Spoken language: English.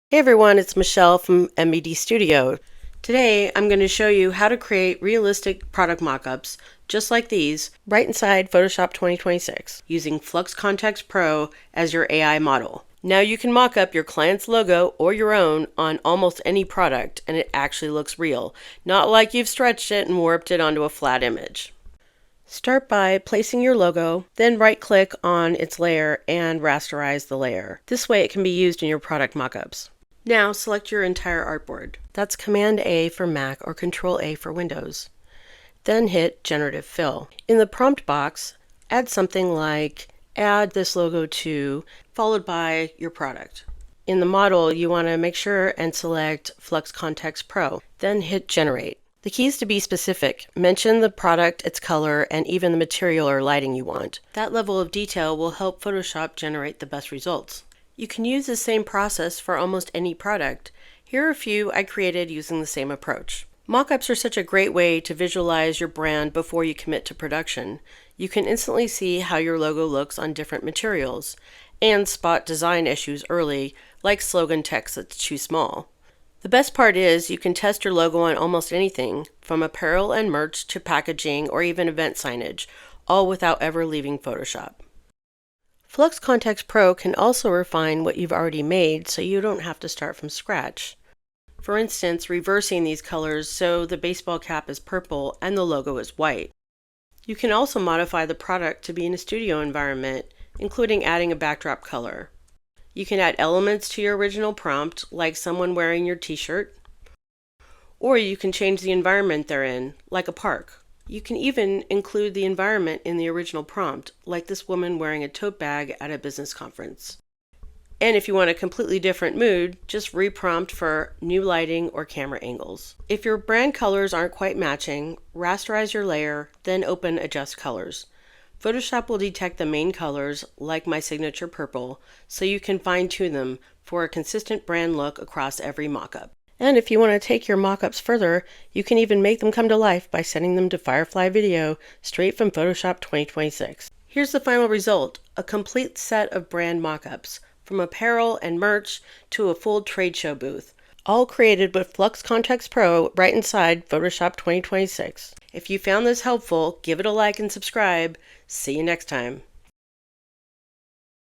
Hey everyone, it's Michelle from MBD Studio. Today I'm going to show you how to create realistic product mockups just like these right inside Photoshop 2026 using Flux Kontext Pro as your AI model. Now you can mock up your client's logo or your own on almost any product and it actually looks real, not like you've stretched it and warped it onto a flat image. Start by placing your logo, then right-click on its layer and rasterize the layer. This way it can be used in your product mockups. Now select your entire artboard. That's Command A for Mac or Control A for Windows. Then hit Generative Fill. In the prompt box, add something like add this logo to, followed by your product. In the model, you want to make sure and select Flux Kontext Pro. Then hit Generate. The key is to be specific. Mention the product, its color, and even the material or lighting you want. That level of detail will help Photoshop generate the best results. You can use the same process for almost any product. Here are a few I created using the same approach. Mockups are such a great way to visualize your brand before you commit to production. You can instantly see how your logo looks on different materials, and spot design issues early, like slogan text that's too small. The best part is you can test your logo on almost anything, from apparel and merch to packaging or even event signage, all without ever leaving Photoshop. Flux Kontext Pro can also refine what you've already made so you don't have to start from scratch. For instance, reversing these colors so the baseball cap is purple and the logo is white. You can also modify the product to be in a studio environment, including adding a backdrop color. You can add elements to your original prompt, like someone wearing your t-shirt, or you can change the environment they're in, like a park. You can even include the environment in the original prompt, like this woman wearing a tote bag at a business conference. And if you want a completely different mood, just reprompt for new lighting or camera angles. If your brand colors aren't quite matching, rasterize your layer, then open Adjust Colors. Photoshop will detect the main colors, like my signature purple, so you can fine-tune them for a consistent brand look across every mockup. And if you want to take your mockups further, you can even make them come to life by sending them to Firefly Video straight from Photoshop 2026. Here's the final result, a complete set of brand mockups, from apparel and merch to a full trade show booth, all created with Flux Kontext Pro right inside Photoshop 2026. If you found this helpful, give it a like and subscribe. See you next time.